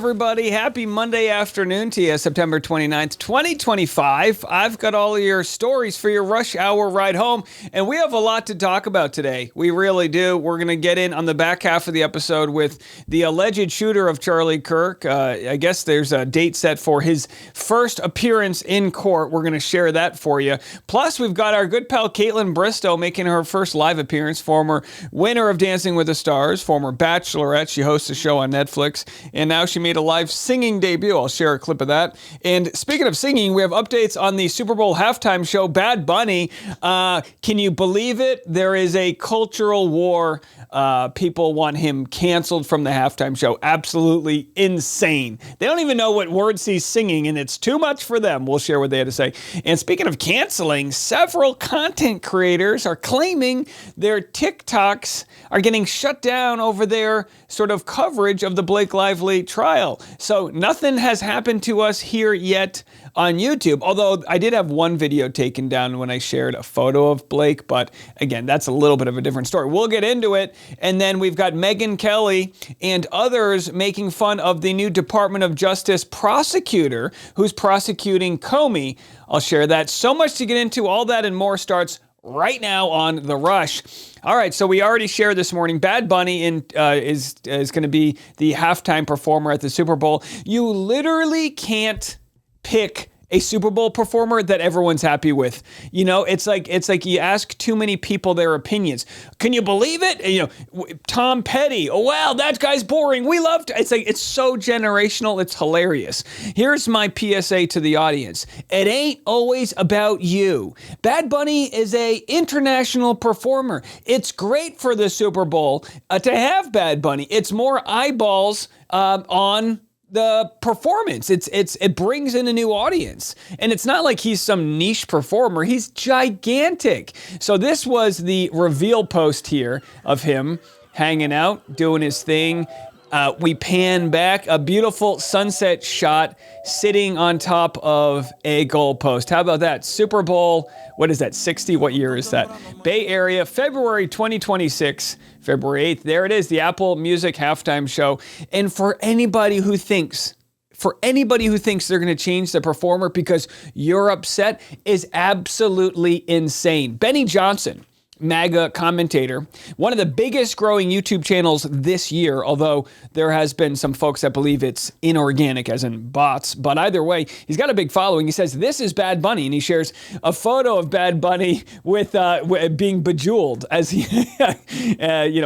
everybody. Happy Monday afternoon to you, September 29th, 2025. I've got all of your stories for your rush hour ride home, and we have a lot to talk about today. We really do. We're going to get in on the back half of the episode with the alleged shooter of Charlie Kirk. I guess there's a date set for his first appearance in court. We're going to share that for you. Plus, we've got our good pal Caitlyn Bristo making her first live appearance, former winner of Dancing with the Stars, former Bachelorette. She hosts a show on Netflix, and now she made a live singing debut. I'll share a clip of that. And speaking of singing, we have updates on the Super Bowl halftime show, Bad Bunny. Can you believe it? There is a cultural war. People want him canceled from the halftime show. Absolutely insane. They don't even know what words he's singing, and it's too much for them. We'll share what they had to say. And speaking of canceling, several content creators are claiming their TikToks are getting shut down over their sort of coverage of the Blake Lively trial. So nothing has happened to us here yet on YouTube, although I did have one video taken down when I shared a photo of Blake, but again, that's a little bit of a different story. We'll get into it. And then we've got Megyn Kelly and others making fun of the new Department of Justice prosecutor who's prosecuting Comey. I'll share that. So much to get into. All that and more starts right now on The Rush. All right, so we already shared this morning, Bad Bunny is going to be the halftime performer at the Super Bowl. You literally can't pick a Super Bowl performer that everyone's happy with. You know, it's like you ask too many people their opinions. Can you believe it? You know, Tom Petty. Oh, wow, that guy's boring. We loved it. It's so generational. It's hilarious. Here's my PSA to the audience. It ain't always about you. Bad Bunny is a international performer. It's great for the Super Bowl to have Bad Bunny. It's more eyeballs on the performance. It brings in a new audience. And it's not like he's some niche performer. He's gigantic. So this was the reveal post here of him hanging out, doing his thing. We pan back, a beautiful sunset shot sitting on top of a goalpost. How about that? Super Bowl, what is that, 60? What year is that? Bay Area, February 2026, February 8th. There it is, the Apple Music halftime show. And for anybody who thinks they're going to change the performer because you're upset is absolutely insane. Benny Johnson, MAGA commentator, one of the biggest growing YouTube channels this year, although there has been some folks that believe it's inorganic, as in bots. But either way, he's got a big following. He says, this is Bad Bunny, and he shares a photo of Bad Bunny with being bejeweled as he,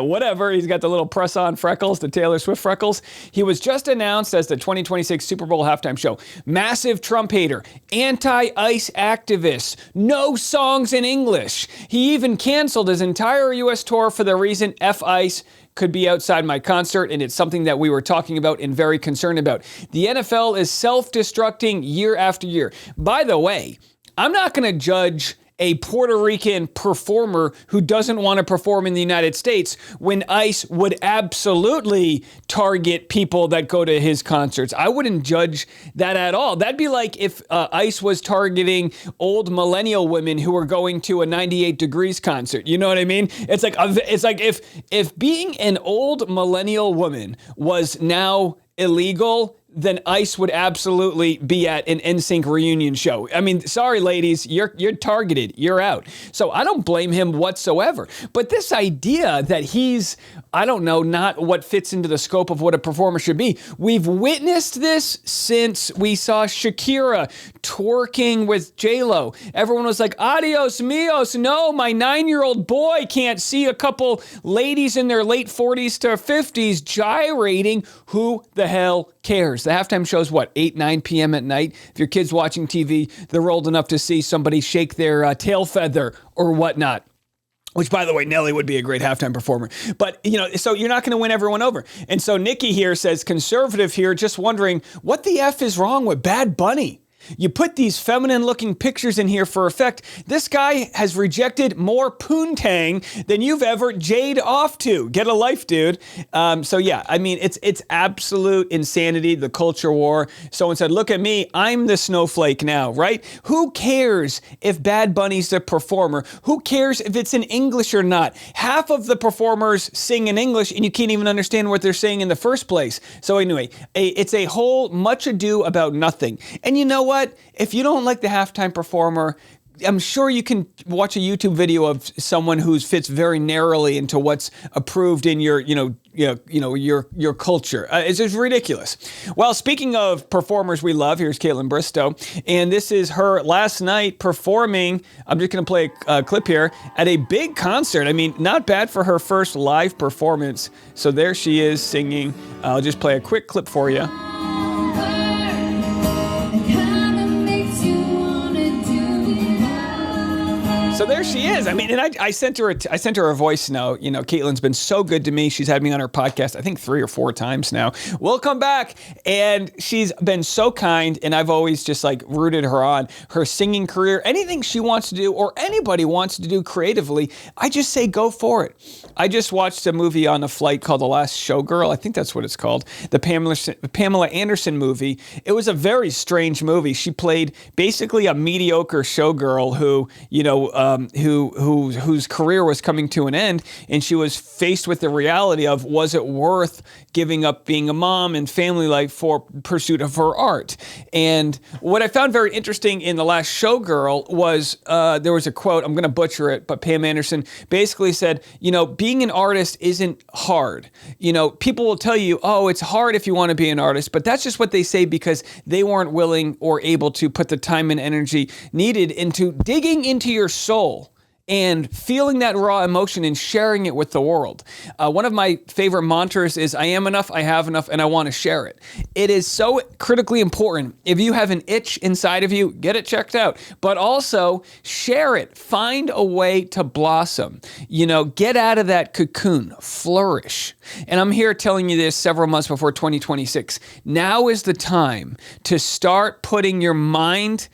whatever. He's got the little press-on freckles, the Taylor Swift freckles. He was just announced as the 2026 Super Bowl halftime show. Massive Trump hater, anti-ICE activist, no songs in English. He even canceled his entire U.S. tour for the reason F-ICE could be outside my concert, and it's something that we were talking about and very concerned about. The NFL is self-destructing year after year. By the way, I'm not going to judge a Puerto Rican performer who doesn't want to perform in the United States when ICE would absolutely target people that go to his concerts. I wouldn't judge that at all. That'd be like if ICE was targeting old millennial women who were going to a 98 Degrees concert. You know what I mean? It's like if being an old millennial woman was now illegal, then ICE would absolutely be at an NSYNC reunion show. I mean, sorry, ladies, you're targeted. You're out. So I don't blame him whatsoever. But this idea that he's, I don't know, not what fits into the scope of what a performer should be. We've witnessed this since we saw Shakira twerking with J-Lo. Everyone was like, adios mios. No, my 9-year-old boy can't see a couple ladies in their late 40s to 50s gyrating. Who the hell cares? The halftime show's what, 8, 9 p.m. at night? If your kid's watching TV, they're old enough to see somebody shake their tail feather or whatnot. Which, by the way, Nelly would be a great halftime performer. But, so you're not going to win everyone over. And so Nikki here says, conservative here, just wondering what the F is wrong with Bad Bunny. You put these feminine-looking pictures in here for effect. This guy has rejected more poontang than you've ever jade off to. Get a life, dude. So yeah, I mean, it's absolute insanity, the culture war. Someone said, look at me, I'm the snowflake now, right? Who cares if Bad Bunny's the performer? Who cares if it's in English or not? Half of the performers sing in English and you can't even understand what they're saying in the first place. So anyway, it's a whole much ado about nothing. And you know what? If you don't like the halftime performer, I'm sure you can watch a YouTube video of someone who fits very narrowly into what's approved in your, your culture. It's just ridiculous. Well, speaking of performers we love, here's Caitlyn Bristo, and this is her last night performing. I'm just going to play a clip here at a big concert. I mean, not bad for her first live performance. So there she is singing. I'll just play a quick clip for you. So there she is. I mean, and I sent her a voice note. You know, Caitlyn's been so good to me. She's had me on her podcast, I think 3 or 4 times now. We'll come back. And she's been so kind. And I've always just like rooted her on. Her singing career, anything she wants to do or anybody wants to do creatively, I just say go for it. I just watched a movie on a flight called The Last Showgirl. I think that's what it's called. The Pamela Anderson movie. It was a very strange movie. She played basically a mediocre showgirl who, whose career was coming to an end, and she was faced with the reality of, was it worth giving up being a mom and family life for pursuit of her art? And what I found very interesting in The Last Showgirl was there was a quote, I'm going to butcher it, but Pam Anderson basically said, being an artist isn't hard. People will tell you, oh, it's hard if you want to be an artist, but that's just what they say because they weren't willing or able to put the time and energy needed into digging into your soul and feeling that raw emotion and sharing it with the world. One of my favorite mantras is, I am enough, I have enough, and I want to share it. It is so critically important. If you have an itch inside of you, get it checked out, but also share it. Find a way to blossom. Get out of that cocoon, flourish. And I'm here telling you this several months before 2026. Now is the time to start putting your mind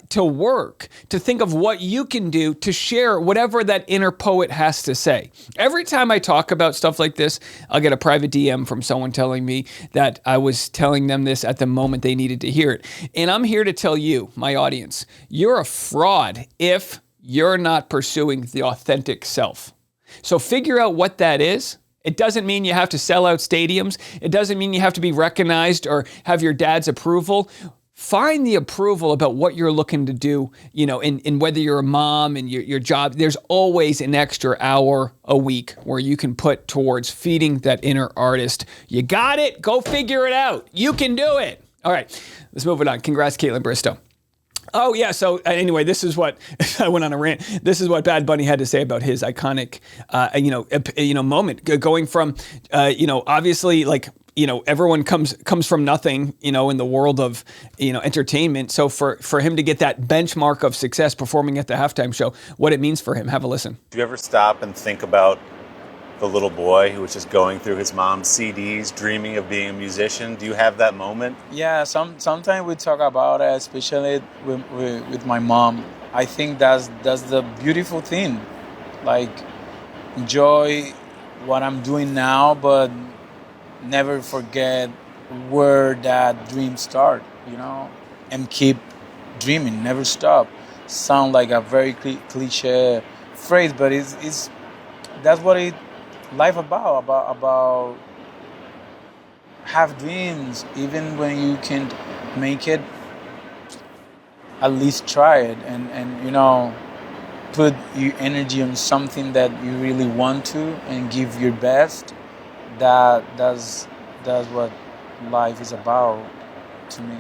to work, to think of what you can do to share whatever that inner poet has to say. Every time I talk about stuff like this, I'll get a private DM from someone telling me that I was telling them this at the moment they needed to hear it. And I'm here to tell you, my audience, you're a fraud if you're not pursuing the authentic self. So figure out what that is. It doesn't mean you have to sell out stadiums. It doesn't mean you have to be recognized or have your dad's approval. Find the approval about what you're looking to do, in whether you're a mom and your job. There's always an extra hour a week where you can put towards feeding that inner artist. You got it? Go figure it out. You can do it. All right, let's move it on. Congrats, Caitlyn Bristo. Oh, yeah. So anyway, this is what I went on a rant. This is what Bad Bunny had to say about his iconic, moment going from, obviously like, everyone comes from nothing, in the world of, entertainment. So for him to get that benchmark of success performing at the halftime show, what it means for him, have a listen. Do you ever stop and think about the little boy who was just going through his mom's CDs, dreaming of being a musician? Do you have that moment? Yeah, sometimes we talk about it, especially with my mom. I think that's the beautiful thing. Like, enjoy what I'm doing now, but never forget where that dream started, and keep dreaming, never stop. Sound like a very cliche phrase, but it's that's what life about have dreams, even when you can't make it. At least try it, and put your energy on something that you really want to, and give your best. That's what life is about to me.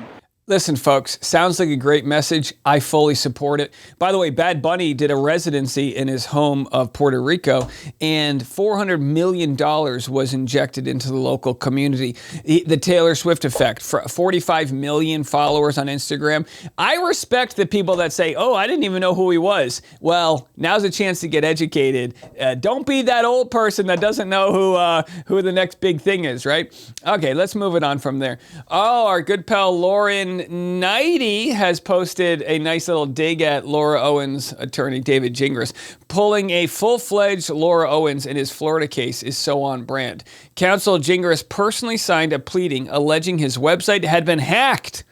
Listen, folks, sounds like a great message. I fully support it. By the way, Bad Bunny did a residency in his home of Puerto Rico, and $400 million was injected into the local community. The Taylor Swift effect, 45 million followers on Instagram. I respect the people that say, oh, I didn't even know who he was. Well, now's a chance to get educated. Don't be that old person that doesn't know who the next big thing is, right? Okay, let's move it on from there. Oh, our good pal Lauren Nighty has posted a nice little dig at Laura Owens' attorney, David Gingras. Pulling a full-fledged Laura Owens in his Florida case is so on brand. Counsel Gingras personally signed a pleading alleging his website had been hacked,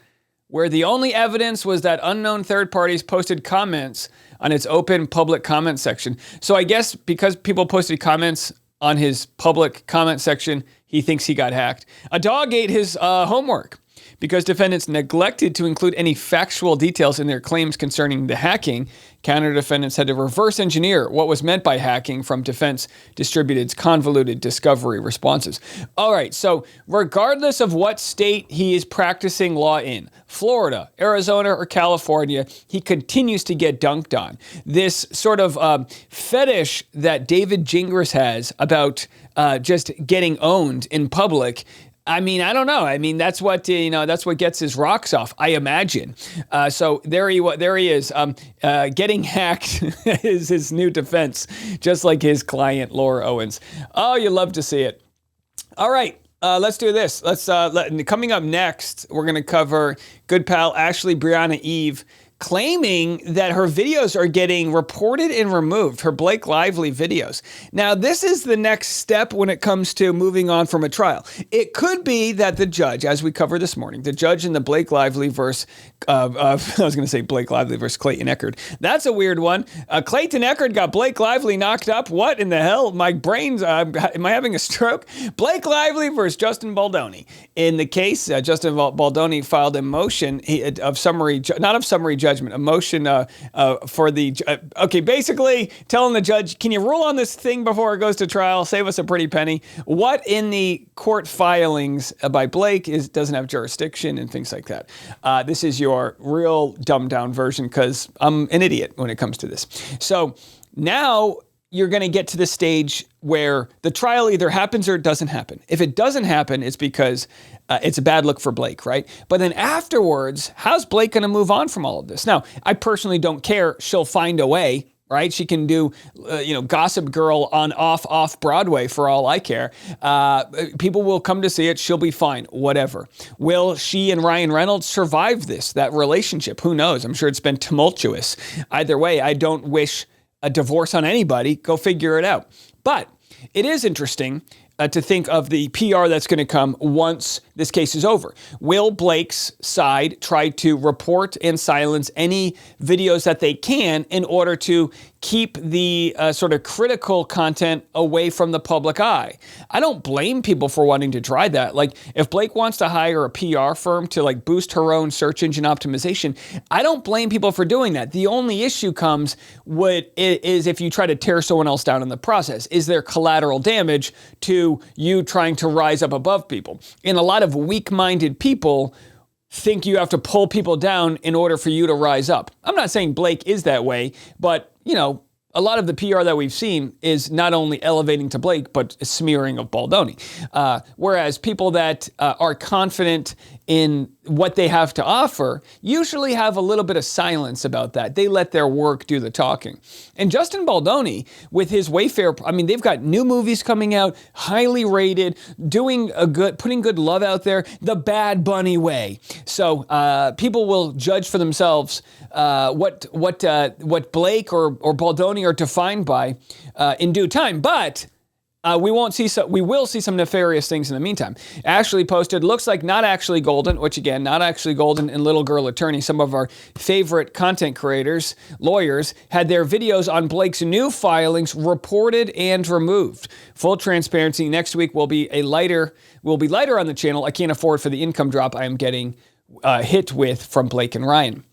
where the only evidence was that unknown third parties posted comments on its open public comment section. So I guess because people posted comments on his public comment section, he thinks he got hacked. A dog ate his homework because defendants neglected to include any factual details in their claims concerning the hacking. Counter defendants had to reverse engineer what was meant by hacking from defense distributed's convoluted discovery responses. All right, so regardless of what state he is practicing law in, Florida, Arizona, or California, he continues to get dunked on. This sort of fetish that David Gingras has about just getting owned in public. I mean, I don't know. I mean, that's what that's what gets his rocks off, I imagine. So there he is. Getting hacked is his new defense, just like his client Laura Owens. Oh, you love to see it. All right. Let's do this. Coming up next, we're going to cover good pal Ashley Brianna Eve claiming that her videos are getting reported and removed, her Blake Lively videos. Now, this is the next step when it comes to moving on from a trial. It could be that the judge, as we covered this morning, the judge in the Blake Lively versus, I was going to say Blake Lively versus Clayton Echard. That's a weird one. Clayton Echard got Blake Lively knocked up. What in the hell? My brain's, am I having a stroke? Blake Lively versus Justin Baldoni. In the case, Justin Baldoni filed a motion of summary, not of summary judgment, a motion for the, basically telling the judge, can you rule on this thing before it goes to trial? Save us a pretty penny. What in the court filings by Blake doesn't have jurisdiction and things like that. This is your real dumbed down version because I'm an idiot when it comes to this. So now you're going to get to the stage where the trial either happens or it doesn't happen. If it doesn't happen, it's because it's a bad look for Blake, right? But then afterwards, how's Blake going to move on from all of this? Now, I personally don't care. She'll find a way, right? She can do, Gossip Girl on off Broadway for all I care. People will come to see it. She'll be fine, whatever. Will she and Ryan Reynolds survive that relationship? Who knows? I'm sure it's been tumultuous. Either way, I don't wish a divorce on anybody. Go figure it out. But it is interesting to think of the PR that's going to come once this case is over. Will Blake's side try to report and silence any videos that they can in order to keep the sort of critical content away from the public eye? I don't blame people for wanting to try that. Like, if Blake wants to hire a PR firm to boost her own search engine optimization, I don't blame people for doing that. The only issue comes is if you try to tear someone else down in the process. Is there collateral damage to you trying to rise up above people? And a lot of weak-minded people think you have to pull people down in order for you to rise up. I'm not saying Blake is that way, but, a lot of the PR that we've seen is not only elevating to Blake, but smearing of Baldoni. Whereas people that are confident in what they have to offer usually have a little bit of silence about that. They let their work do the talking. And Justin Baldoni, with his Wayfair, they've got new movies coming out, highly rated, putting good love out there, the Bad Bunny way. So people will judge for themselves what Blake or Baldoni are defined by in due time. But we will see some nefarious things in the meantime. Ashley posted, looks like Not Actually Golden, which again, Not Actually Golden and Little Girl Attorney, some of our favorite content creators, lawyers, had their videos on Blake's new filings reported and removed. Full transparency, next week will be lighter on the channel. I can't afford for the income drop I am getting hit with from Blake and Ryan.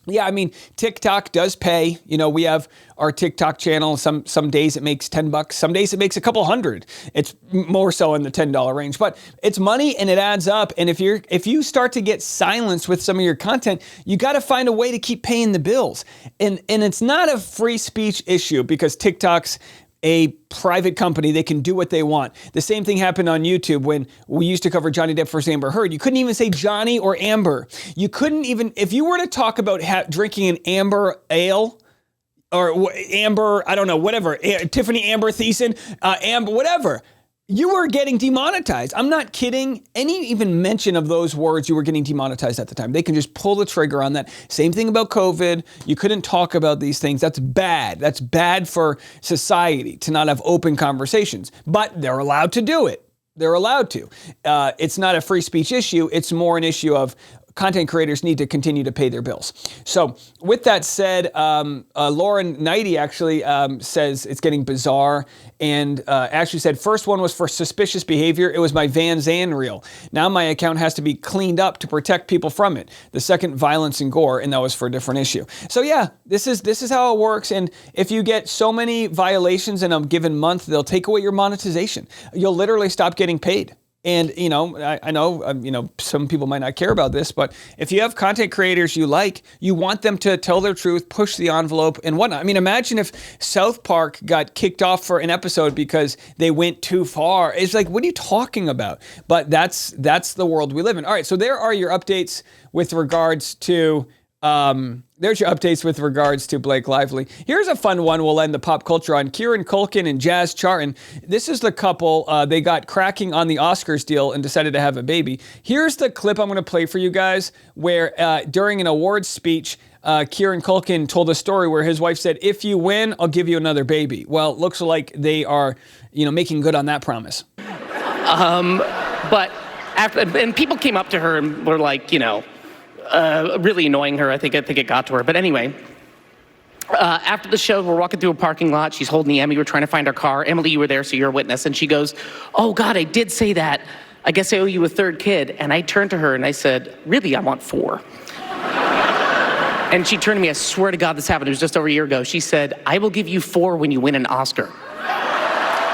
Yeah, TikTok does pay. We have our TikTok channel. Some days it makes $10. Some days it makes a couple hundred. It's more so in the $10 range, but it's money and it adds up. And if you start to get silenced with some of your content, you got to find a way to keep paying the bills. And it's not a free speech issue because TikTok's a private company. They can do what they want. The same thing happened on YouTube when we used to cover Johnny Depp versus Amber Heard. You couldn't even say Johnny or Amber. You couldn't even, if you were to talk about drinking an Amber ale or Amber, I don't know, whatever, Tiffany Amber Thiessen, Amber, whatever. You were getting demonetized. I'm not kidding. Any even mention of those words, you were getting demonetized at the time. They can just pull the trigger on that. Same thing about COVID. You couldn't talk about these things. That's bad. That's bad for society to not have open conversations. But they're allowed to do it. They're allowed to. It's not a free speech issue. It's more an issue of content creators need to continue to pay their bills. So with that said, Lauren Knighty actually says it's getting bizarre and actually said, first one was for suspicious behavior. It was my Van Zandt reel. Now my account has to be cleaned up to protect people from it. The second, violence and gore, and that was for a different issue. So yeah, this is how it works. And if you get so many violations in a given month, they'll take away your monetization. You'll literally stop getting paid. And, I know, some people might not care about this, but if you have content creators you like, you want them to tell their truth, push the envelope and whatnot. I mean, imagine if South Park got kicked off for an episode because they went too far. It's like, what are you talking about? But that's the world we live in. All right, so there are your updates with regards to... there's your updates with regards to Blake Lively. Here's a fun one we'll end the pop culture on. Kieran Culkin and Jazz Charton. This is the couple, they got cracking on the Oscars deal and decided to have a baby. Here's the clip I'm going to play for you guys where during an awards speech, Kieran Culkin told a story where his wife said, if you win, I'll give you another baby. Well, it looks like they are, making good on that promise. But and people came up to her and were like, really annoying her. I think it got to her. But anyway, after the show, we're walking through a parking lot. She's holding the Emmy. We're trying to find our car. Emily, you were there, so you're a witness. And she goes, oh, God, I did say that. I guess I owe you a third kid. And I turned to her and I said, really, I want 4. And she turned to me. I swear to God this happened. It was just over a year ago. She said, I will give you 4 when you win an Oscar.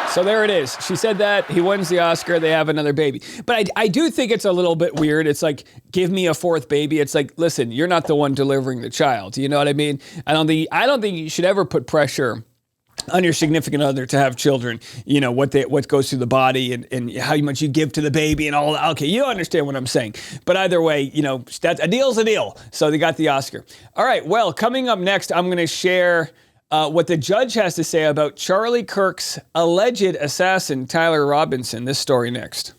So there it is. She said that. He wins the Oscar. They have another baby. But I do think it's a little bit weird. It's like, give me a 4th baby. It's like, listen, you're not the one delivering the child. You know what I mean? I don't think you should ever put pressure on your significant other to have children. What goes through the body and how much you give to the baby and all that. Okay, you understand what I'm saying. But either way, that's a deal's a deal. So they got the Oscar. All right. Well, coming up next, I'm going to share what the judge has to say about Charlie Kirk's alleged assassin, Tyler Robinson. This story next.